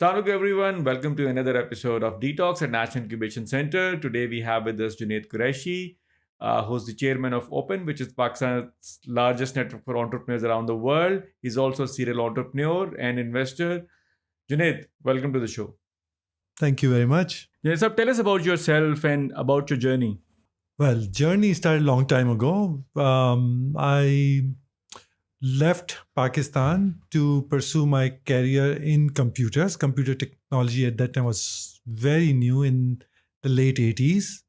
Assalamu everyone. Welcome to another episode of Detox at National Incubation Center. Today we have with us Junaid Qurashi, who's the chairman of Open, which is Pakistan's largest network for entrepreneurs around the world. He's also a serial entrepreneur and investor. Junaid, welcome to the show. Thank you very much. Junaid, so tell us about yourself and about your journey. Well, journey started a long time ago. I left Pakistan to pursue my career in computers. Computer technology at that time was very new in the late 80s.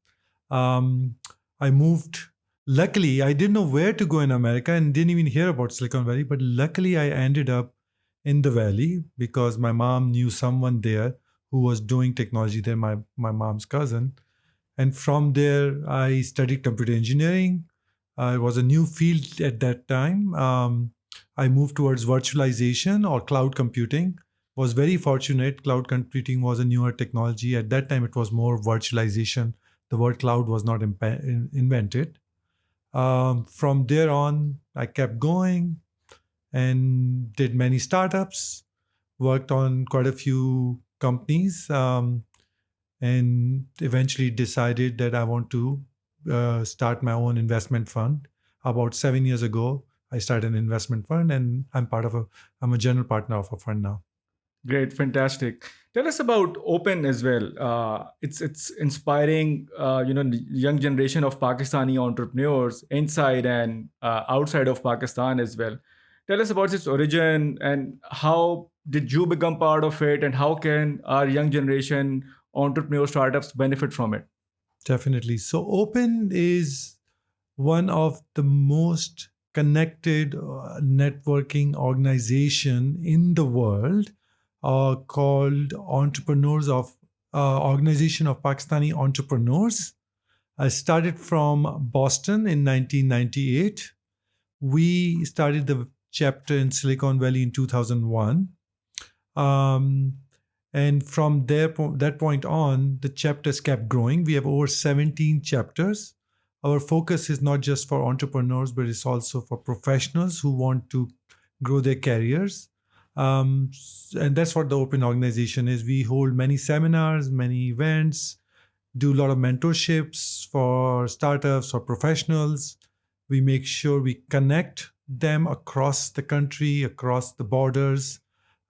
Um, I moved. Luckily, I didn't know where to go in America and didn't even hear about Silicon Valley. But luckily, I ended up in the Valley because my mom knew someone there who was doing technology there, my mom's cousin. And from there, I studied computer engineering. It was a new field at that time. I moved towards virtualization or cloud computing. Was very fortunate. Cloud computing was a newer technology. At that time, it was more virtualization. The word cloud was not invented. From there on, I kept going and did many startups, worked on quite a few companies. And eventually decided that I want to start my own investment fund. About 7 years ago, I started an investment fund, and I'm a general partner of a fund now. Great, fantastic. Tell us about Open as well. It's inspiring, the young generation of Pakistani entrepreneurs inside and outside of Pakistan as well. Tell us about its origin and how did you become part of it, and how can our young generation entrepreneur startups benefit from it? Definitely. So, Open is one of the most connected networking organization in the world, called Entrepreneurs of Organization of Pakistani Entrepreneurs. I started from Boston in 1998. We started the chapter in Silicon Valley in 2001. Um, and from that point on, the chapters kept growing. We have over 17 chapters. Our focus is not just for entrepreneurs, but it's also for professionals who want to grow their careers. And that's what the Open organization is. We hold many seminars, many events, do a lot of mentorships for startups or professionals. We make sure we connect them across the country, across the borders.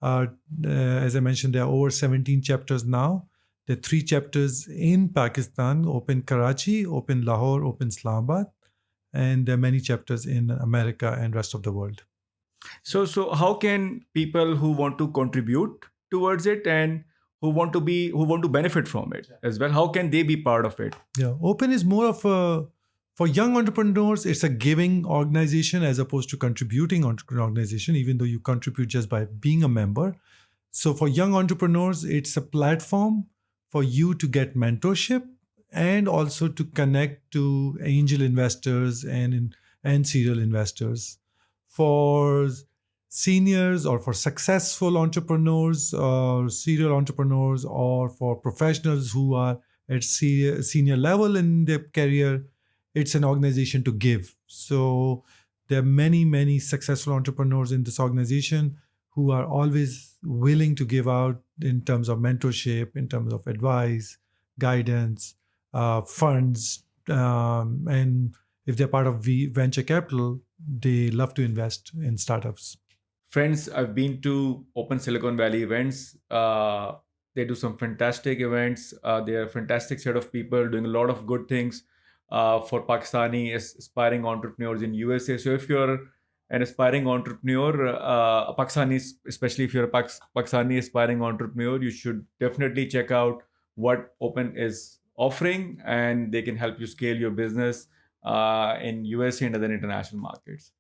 As I mentioned, there are over 17 chapters now. There are 3 chapters in Pakistan: Open Karachi, Open Lahore, Open Islamabad, and there are many chapters in America and rest of the world. So how can people who want to contribute towards it and who want to benefit from it as well? How can they be part of it? Yeah, Open is more of a, for young entrepreneurs, it's a giving organization as opposed to contributing organization, even though you contribute just by being a member. So for young entrepreneurs, it's a platform for you to get mentorship and also to connect to angel investors and serial investors. For seniors or for successful entrepreneurs or serial entrepreneurs or for professionals who are at senior level in their career, it's an organization to give. So there are many successful entrepreneurs in this organization who are always willing to give out in terms of mentorship, in terms of advice, guidance, funds, and if they're part of venture capital, they love to invest in startups. Friends, I've been to Open Silicon Valley events. They do some fantastic events. They are a fantastic set of people doing a lot of good things for Pakistani aspiring entrepreneurs in USA. So if you're an aspiring entrepreneur, a Pakistani, especially if you're a Pakistani aspiring entrepreneur, you should definitely check out what Open is offering, and they can help you scale your business in USA and other international markets.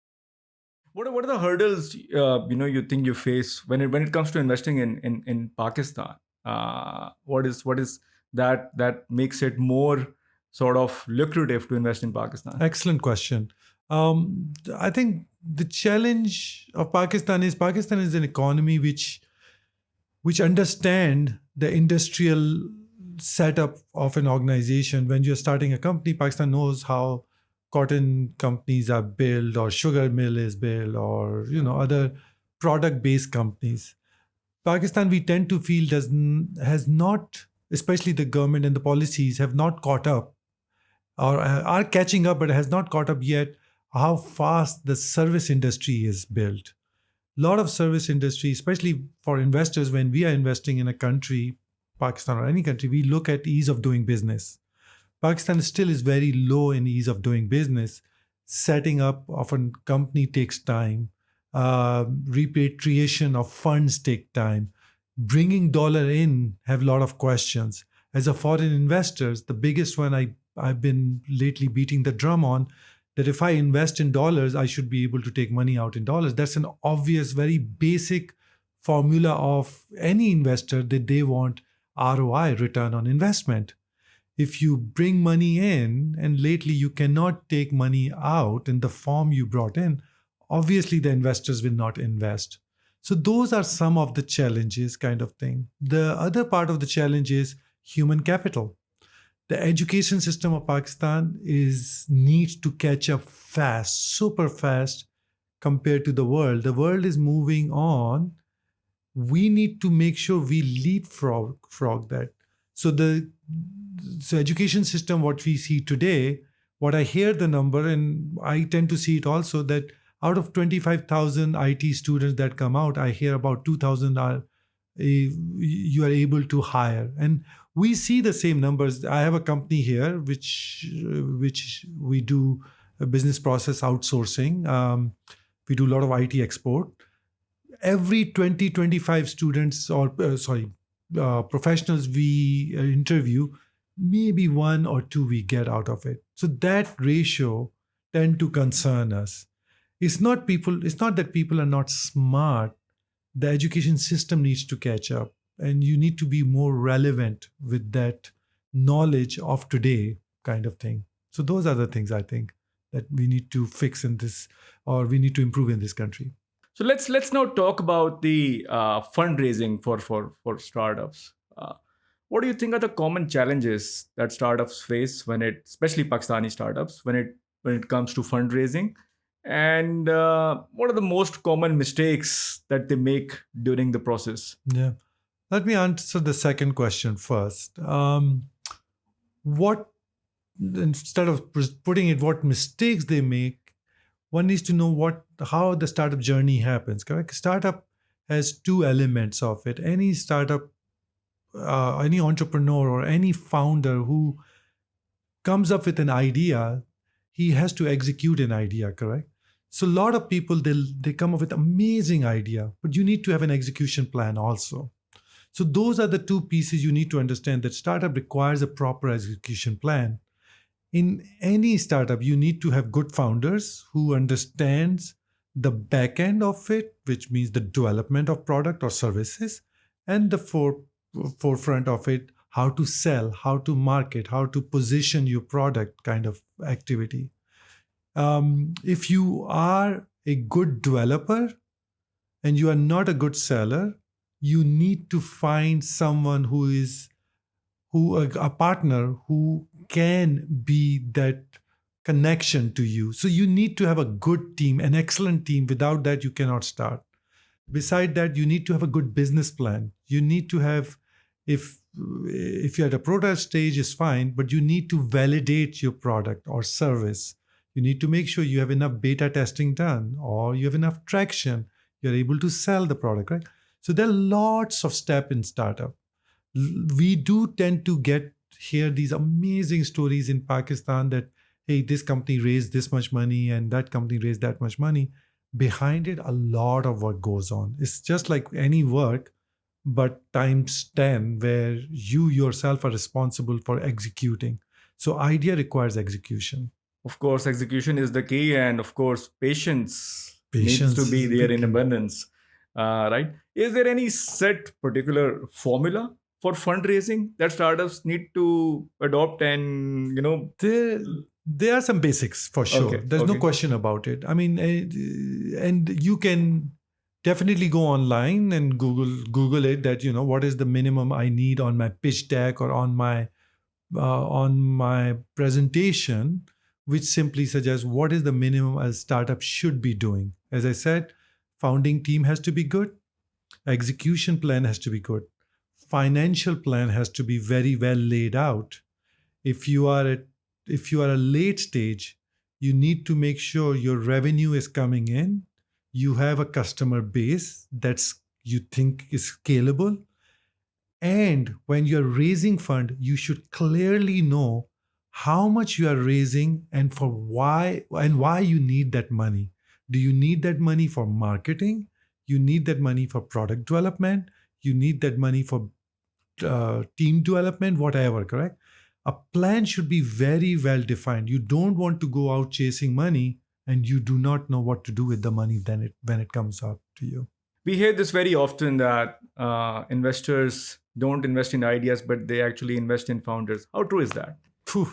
What are the hurdles you think you face when it comes to investing in Pakistan? What is that makes it more sort of lucrative to invest in Pakistan? Excellent question. I think the challenge of Pakistan is an economy which understand the industrial setup of an organization. When you're starting a company, Pakistan knows how cotton companies are built or sugar mill is built or other product based companies. Pakistan, we tend to feel has not, especially the government and the policies, have not caught up or are catching up, but has not caught up yet. How fast the service industry is built. A lot of service industry, especially for investors, when we are investing in a country, Pakistan or any country, we look at ease of doing business. Pakistan still is very low in ease of doing business. Setting up of a company takes time. Repatriation of funds take time. Bringing dollar in have a lot of questions. As a foreign investors, the biggest one I've been lately beating the drum on, that if I invest in dollars, I should be able to take money out in dollars. That's an obvious, very basic formula of any investor that they want ROI, return on investment. If you bring money in and lately you cannot take money out in the form you brought in, obviously the investors will not invest. So those are some of the challenges, kind of thing. The other part of the challenge is human capital. The education system of Pakistan needs to catch up fast, super fast compared to the world. The world is moving on. We need to make sure we leapfrog frog that. So the education system, what we see today, what I hear the number, and I tend to see it also, that out of 25,000 IT students that come out, I hear about 2,000 are you are able to hire, and we see the same numbers. I have a company here which we do a business process outsourcing. We do a lot of IT export. Every 20, 25 students or professionals we interview, maybe one or two we get out of it. So that ratio tend to concern us. It's not that people are not smart. The education system needs to catch up, and you need to be more relevant with that knowledge of today, kind of thing. So those are the things I think that we need to fix in this, or we need to improve in this country. So let's now talk about the fundraising for startups. What do you think are the common challenges that startups face especially Pakistani startups, when it comes to fundraising, and what are the most common mistakes that they make during the process? Yeah. Let me answer the second question first. What Instead of putting it what mistakes they make, one needs to know how the startup journey happens. Correct? Startup has two elements of it. Any startup, any entrepreneur or any founder who comes up with an idea, he has to execute an idea. Correct? So a lot of people they come up with amazing idea, but you need to have an execution plan also. So those are the two pieces you need to understand, that startup requires a proper execution plan. In any startup, you need to have good founders who understands the back end of it, which means the development of product or services, and the forefront of it, how to sell, how to market, how to position your product, kind of activity. If you are a good developer and you are not a good seller, you need to find someone a partner who can be that connection to you. So you need to have a good team, an excellent team. Without that, you cannot start. Beside that, you need to have a good business plan. You need to have, if you're at a prototype stage, is fine, but you need to validate your product or service. You need to make sure you have enough beta testing done, or you have enough traction. You're able to sell the product, right? So there are lots of steps in startup. We do tend to hear these amazing stories in Pakistan that, hey, this company raised this much money and that company raised that much money. Behind it, a lot of work goes on. It's just like any work, but times 10, where you yourself are responsible for executing. So idea requires execution. Of course, execution is the key, and of course, patience needs Patience to be is there the in key. abundance. Right? Is there any set particular formula for fundraising that startups need to adopt? And There, there are some basics for sure. okay, There's no okay, question about it. I mean, and you can definitely go online and Google it. That what is the minimum I need on my pitch deck or on my presentation, which simply suggests what is the minimum a startup should be doing. As I said, founding team has to be good. Execution plan has to be good. Financial plan has to be very well laid out. If you are at if you are a late stage, you need to make sure your revenue is coming in. You have a customer base that's you think is scalable. And when you're raising fund, you should clearly know how much you are raising and for why you need that money. Do you need that money for marketing? You need that money for product development. You need that money for team development, whatever, correct? A plan should be very well defined. You don't want to go out chasing money and you do not know what to do with the money when it comes up to you. We hear this very often that investors don't invest in ideas, but they actually invest in founders. How true is that? Phew,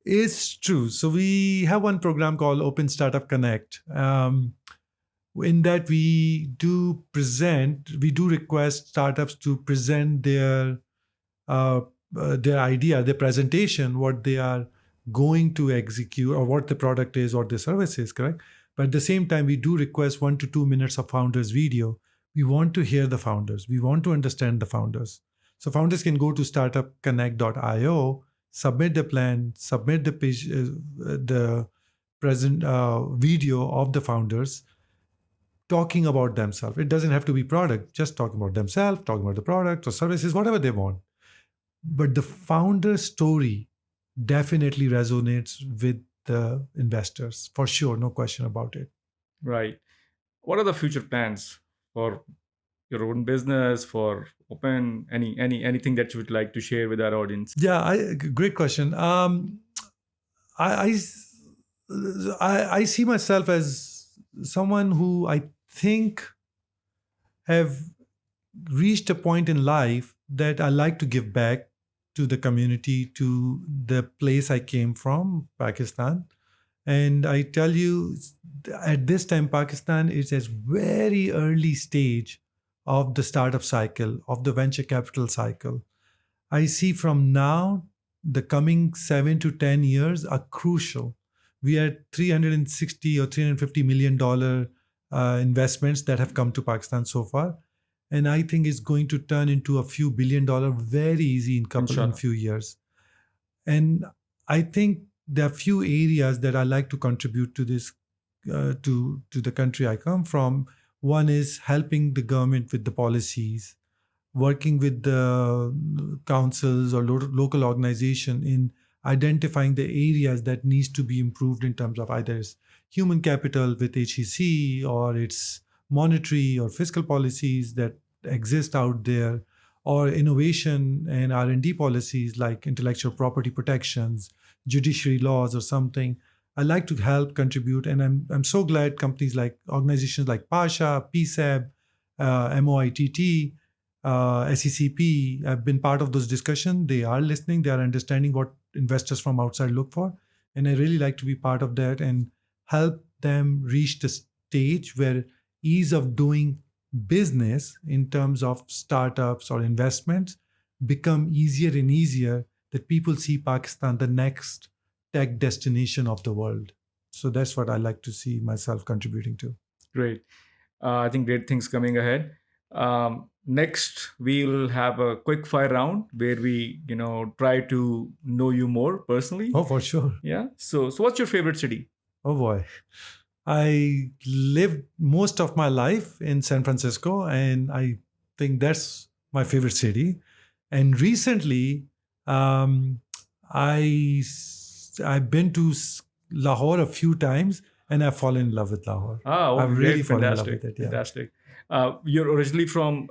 it's true. So we have one program called Open Startup Connect. In that we do request startups to present their idea, their presentation, what they are going to execute or what the product is or the service is, correct? But at the same time, we do request 1 to 2 minutes of founders video. We want to hear the founders. We want to understand the founders. So founders can go to startupconnect.io, submit the plan, submit the page, the present video of the founders talking about themselves. It doesn't have to be product, just talking about themselves, talking about the product or services, whatever they want. But the founder story definitely resonates with the investors, for sure, no question about it. Right. What are the future plans for your own business, for Open? Anything that you would like to share with our audience? Yeah, great question. I see myself as someone who I think have reached a point in life that I like to give back to the community, to the place I came from, Pakistan. And I tell you, at this time, Pakistan is at very early stage of the startup cycle, of the venture capital cycle. I see from now, the coming 7 to 10 years are crucial. We are $360 or $350 million investments that have come to Pakistan so far. And I think it's going to turn into a few $1 billion very easy in few years. And I think there are few areas that I like to contribute to this, to the country I come from. One is helping the government with the policies, working with the councils or local organization in identifying the areas that needs to be improved in terms of either its human capital with HEC or its monetary or fiscal policies that exist out there, or innovation and R&D policies like intellectual property protections, judiciary laws or something. I like to help contribute, and I'm so glad companies like organizations like PASHA, PSAB, MOITT, SECP have been part of those discussions. They are listening, they are understanding what investors from outside look for. And I really like to be part of that and help them reach the stage where ease of doing business in terms of startups or investments become easier and easier, that people see Pakistan the next tech destination of the world. So that's what I like to see myself contributing to. Great. I think great things coming ahead. Next, we'll have a quick fire round where we, try to know you more personally. Oh, for sure. Yeah. So what's your favorite city? Oh boy. I lived most of my life in San Francisco, and I think that's my favorite city. And recently, I've been to Lahore a few times, and I've fallen in love with Lahore. I've really fallen in love with it. Yeah. Fantastic. You're originally from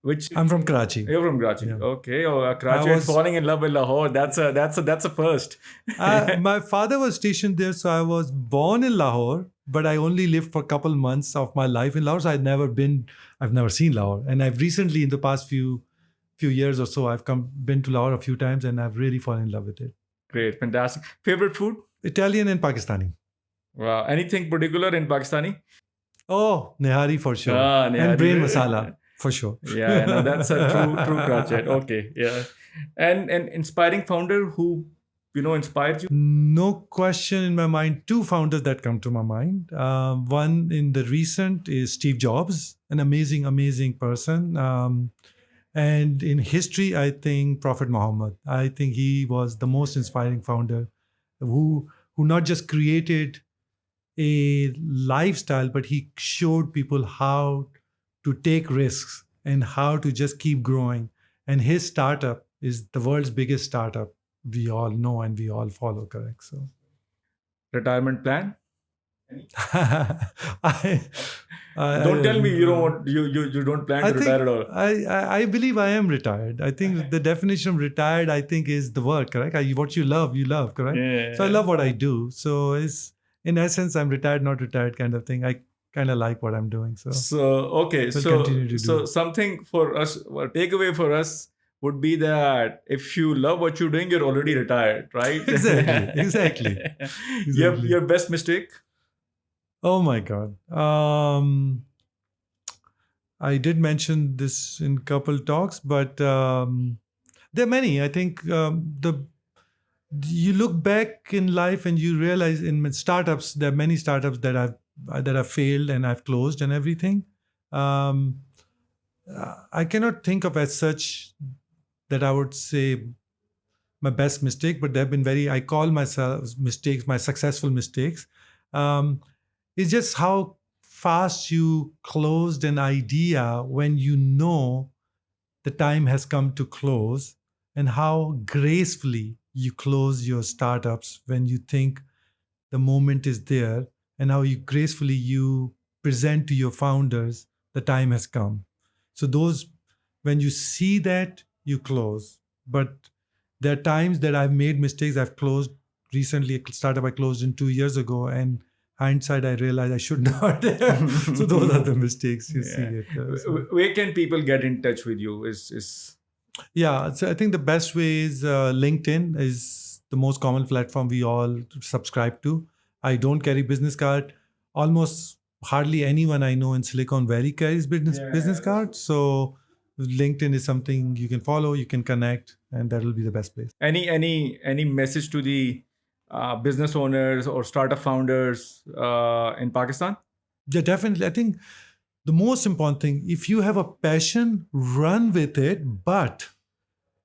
which? I'm from Karachi. You're from Karachi. Yeah. Okay. Oh, Karachi and falling in love with Lahore. That's a first. My father was stationed there, so I was born in Lahore, but I only lived for a couple months of my life in Lahore. So I've never seen Lahore. And I've recently, in the past few years or so, I've been to Lahore a few times, and I've really fallen in love with it. Great. Fantastic. Favorite food? Italian and Pakistani. Wow. Anything particular in Pakistani? Oh, nehari for sure. Nehari. And brain masala for sure. Yeah, no, that's a true Karachi. Okay, yeah. And inspiring founder who inspired you? No question in my mind. Two founders that come to my mind. One in the recent is Steve Jobs, an amazing, amazing person. And in history, I think Prophet Muhammad. I think he was the most inspiring founder who not just created a lifestyle, but he showed people how to take risks and how to just keep growing. And his startup is the world's biggest startup. We all know and we all follow, correct? So Retirement plan? I, Don't tell me you don't I, want you don't plan I to retire think at all. I believe I am retired. I think the definition of retired, I think, is the work, correct? What you love, correct? So I Yeah. love what I do. So it's in essence, I'm retired, not retired kind of thing. I kind of like what I'm doing, so So okay, we'll so continue to do so it. something for us, a takeaway for us would be that if you love what you're doing, you're already retired, right? Exactly, exactly, Your exactly. best mistake? Oh my God. I did mention this in couple talks, but there are many. I think the you look back in life and you realize in startups there are many startups that have failed and I've closed and everything. Um, I cannot think of as such that I would say my best mistake, but there have been very I call myself mistakes my successful mistakes. Um, it's just how fast you closed an idea when you know the time has come to close, and how gracefully you close your startups when you think the moment is there, and how you gracefully you present to your founders the time has come. So those, when you see that, you close. But there are times that I've made mistakes. I've closed recently a startup I closed in 2 years ago, and hindsight I realized I should not. So those are the mistakes you see Yeah. it. So Where can people get in touch with you? Is yeah, so I think the best way is LinkedIn is the most common platform we all subscribe to. I don't carry business card. Almost hardly anyone I know in Silicon Valley carries business that's card. true. So LinkedIn is something you can follow, you can connect, and that will be the best place. Any message to the business owners or startup founders in Pakistan? Yeah, definitely. I think the most important thing, if you have a passion, run with it, but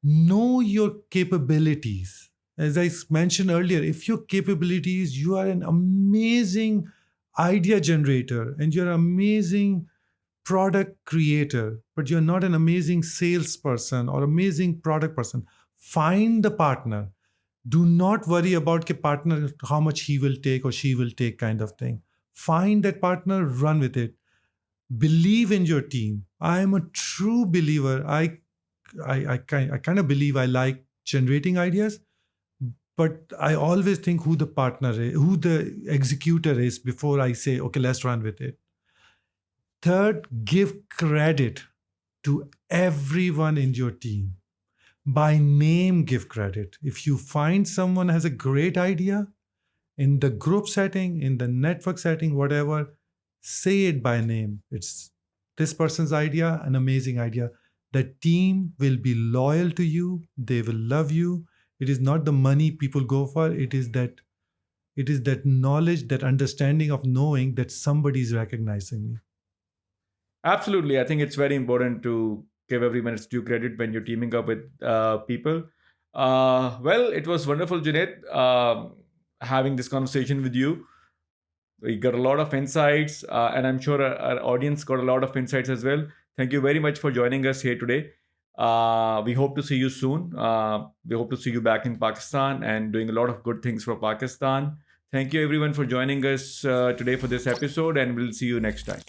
know your capabilities. As I mentioned earlier, if your capabilities, you are an amazing idea generator and you're an amazing product creator, but you're not an amazing salesperson or amazing product person, find the partner. Do not worry about the partner, how much he will take or she will take, kind of thing. Find that partner, run with it. Believe in your team. I am a true believer. I kind of believe I like generating ideas, but I always think who the partner is, who the executor is before I say, okay, let's run with it. Third, give credit to everyone in your team. By name, give credit. If you find someone has a great idea in the group setting, in the network setting, whatever, say it by name. It's this person's idea, an amazing idea. The team will be loyal to you, they will love you. It is not the money people go for, it is that knowledge, that understanding of knowing that somebody is recognizing me. Absolutely. I think it's very important to give everyone its due credit when you're teaming up with people. Well, it was wonderful, Junaid, having this conversation with you. We got a lot of insights, and I'm sure our audience got a lot of insights as well. Thank you very much for joining us here today. We hope to see you soon. We hope to see you back in Pakistan and doing a lot of good things for Pakistan. Thank you, everyone, for joining us today for this episode, and we'll see you next time.